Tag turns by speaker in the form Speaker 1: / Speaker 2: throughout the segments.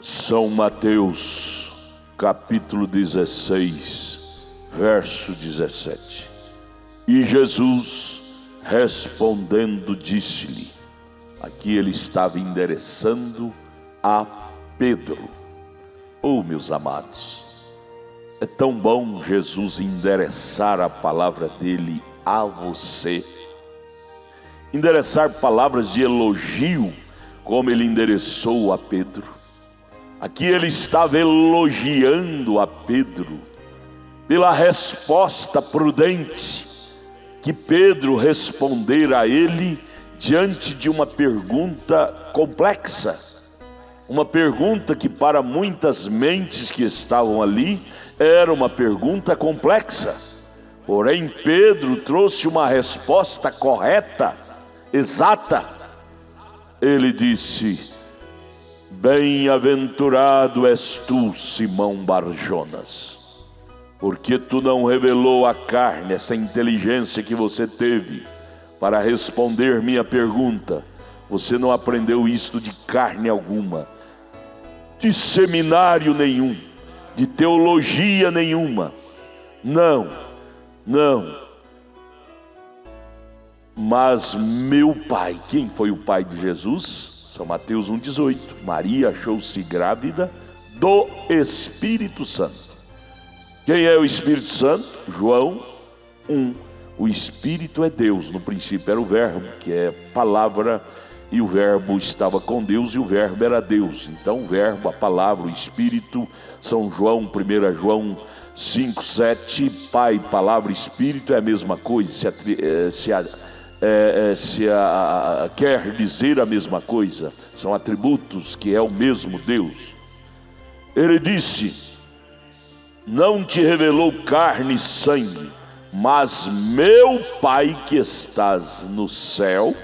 Speaker 1: São Mateus, capítulo 16, verso 17. E Jesus, respondendo, disse-lhe, aqui ele estava endereçando a Pedro. Oh, meus amados, é tão bom Jesus endereçar a palavra dele a você, endereçar palavras de elogio, como ele endereçou a Pedro. Aqui ele estava elogiando a Pedro pela resposta prudente que Pedro respondera a ele diante de uma pergunta complexa. Uma pergunta que para muitas mentes que estavam ali era uma pergunta complexa. Porém, Pedro trouxe uma resposta correta, exata. Ele disse: bem-aventurado és tu, Simão Barjonas, porque tu não revelou à carne, essa inteligência que você teve para responder minha pergunta. Você não aprendeu isto de carne alguma, de seminário nenhum, de teologia nenhuma. Não. Mas meu Pai, quem foi o Pai de Jesus? São Mateus 1,18. Maria achou-se grávida do Espírito Santo. Quem é o Espírito Santo? João 1. O Espírito é Deus. No princípio era o Verbo, que é palavra, e o Verbo estava com Deus, e o Verbo era Deus. Então o Verbo, a palavra, o Espírito, São João, 1 João 5,7, Pai, palavra, Espírito é a mesma coisa, quer dizer a mesma coisa, são atributos que é o mesmo Deus. Ele disse: não te revelou carne e sangue, mas meu Pai que estás no céu.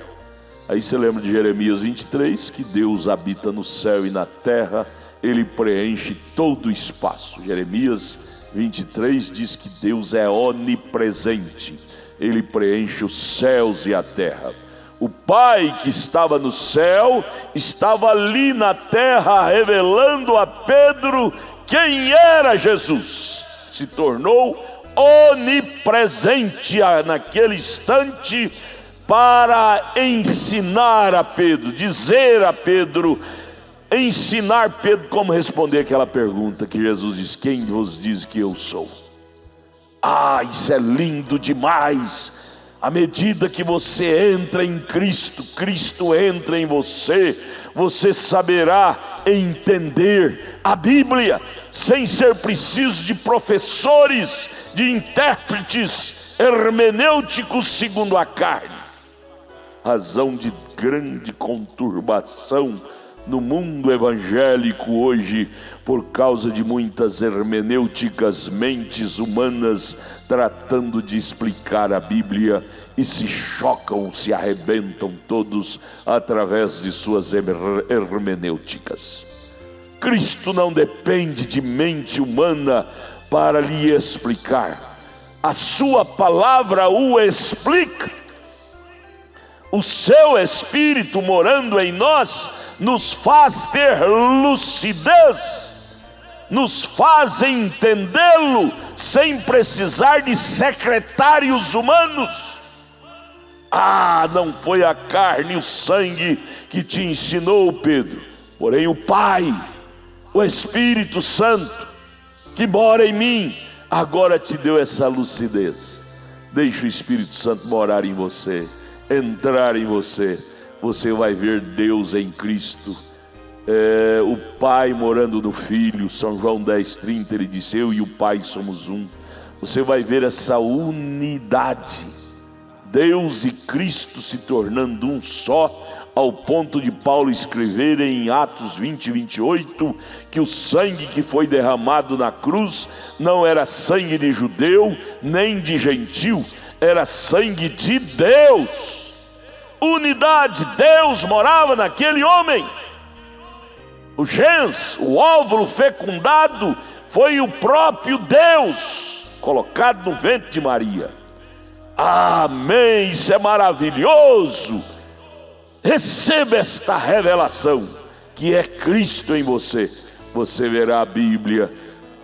Speaker 1: Aí você lembra de Jeremias 23, que Deus habita no céu e na terra, ele preenche todo o espaço. Jeremias 23 diz que Deus é onipresente, ele preenche os céus e a terra. O Pai que estava no céu estava ali na terra, revelando a Pedro quem era Jesus. Se tornou onipresente naquele instante para ensinar a Pedro, dizer a Pedro, ensinar Pedro como responder aquela pergunta que Jesus diz: quem vos diz que eu sou? Ah, isso é lindo demais. À medida que você entra em Cristo, Cristo entra em você, você saberá entender a Bíblia sem ser preciso de professores, de intérpretes hermenêuticos segundo a carne. Razão de grande conturbação no mundo evangélico hoje, por causa de muitas hermenêuticas, mentes humanas tratando de explicar a Bíblia, e se chocam, se arrebentam todos através de suas hermenêuticas. Cristo não depende de mente humana para lhe explicar, a sua palavra o explica. O seu Espírito morando em nós nos faz ter lucidez, nos faz entendê-lo sem precisar de secretários humanos. Ah, não foi a carne e o sangue que te ensinou, Pedro, porém o Pai, o Espírito Santo que mora em mim, agora te deu essa lucidez. Deixa o Espírito Santo morar em você, entrar em você. Você vai ver Deus em Cristo, o Pai morando no Filho. São João 10,30, ele disse: eu e o Pai somos um. Você vai ver essa unidade, Deus e Cristo se tornando um só, ao ponto de Paulo escrever em Atos 20:28 que o sangue que foi derramado na cruz não era sangue de judeu nem de gentil, era sangue de Deus. Unidade, Deus morava naquele homem. O gens, o óvulo fecundado, foi o próprio Deus colocado no ventre de Maria. Amém, isso é maravilhoso. Receba esta revelação. que é Cristo em você, você verá a Bíblia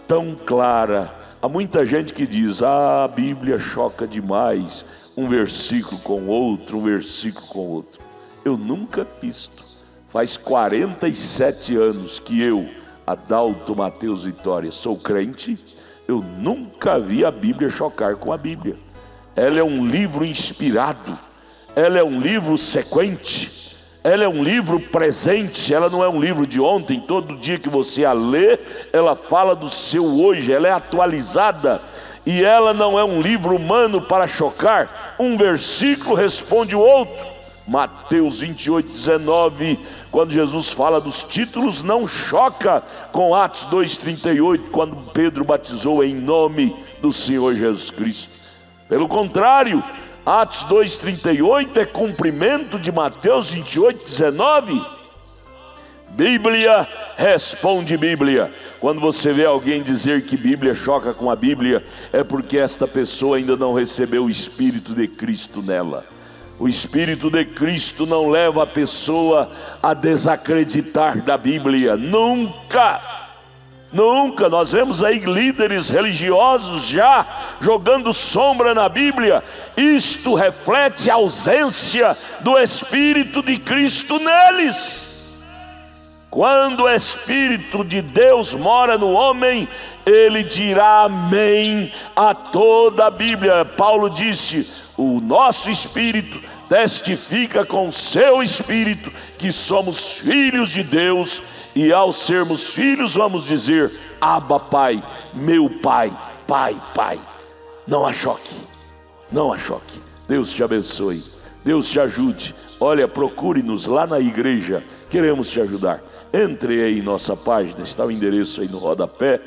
Speaker 1: tão clara. Há muita gente que diz: a Bíblia choca demais, um versículo com outro, um versículo com outro. Eu nunca vi isto. Faz 47 anos que eu, Adalto Mateus Vitória, sou crente. Eu nunca vi a Bíblia chocar com a Bíblia. Ela é um livro inspirado, ela é um livro sequente, ela é um livro presente, ela não é um livro de ontem. Todo dia que você a lê, ela fala do seu hoje, ela é atualizada. E ela não é um livro humano para chocar. Um versículo responde o outro. Mateus 28:19, quando Jesus fala dos títulos, não choca com Atos 2:38, quando Pedro batizou em nome do Senhor Jesus Cristo. Pelo contrário, Atos 2:38 é cumprimento de Mateus 28:19. Bíblia responde Bíblia. Quando você vê alguém dizer que Bíblia choca com a Bíblia, é porque esta pessoa ainda não recebeu o Espírito de Cristo nela. O Espírito de Cristo não leva a pessoa a desacreditar da Bíblia. Nunca, nunca. Nós vemos aí líderes religiosos já jogando sombra na Bíblia. Isto reflete a ausência do Espírito de Cristo neles. Quando o Espírito de Deus mora no homem, ele dirá amém a toda a Bíblia. Paulo disse: o nosso Espírito testifica com o seu Espírito que somos filhos de Deus, e ao sermos filhos vamos dizer: Abba, Pai, meu Pai, Pai, Pai. Não há choque, não há choque. Deus te abençoe, Deus te ajude. Olha, procure-nos lá na igreja, queremos te ajudar. Entre aí em nossa página, está o endereço aí no rodapé,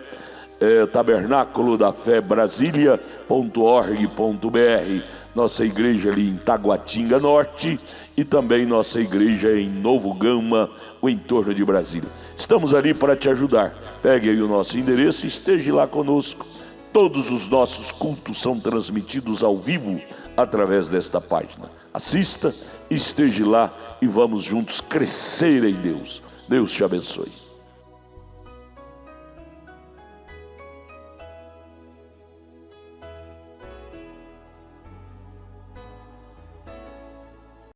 Speaker 1: Tabernáculo da Fé Brasília.org.br, nossa igreja ali em Taguatinga Norte, e também nossa igreja em Novo Gama, o entorno de Brasília. Estamos ali para te ajudar. Pegue aí o nosso endereço e esteja lá conosco. Todos os nossos cultos são transmitidos ao vivo através desta página. Assista, esteja lá e vamos juntos crescer em Deus. Deus te abençoe.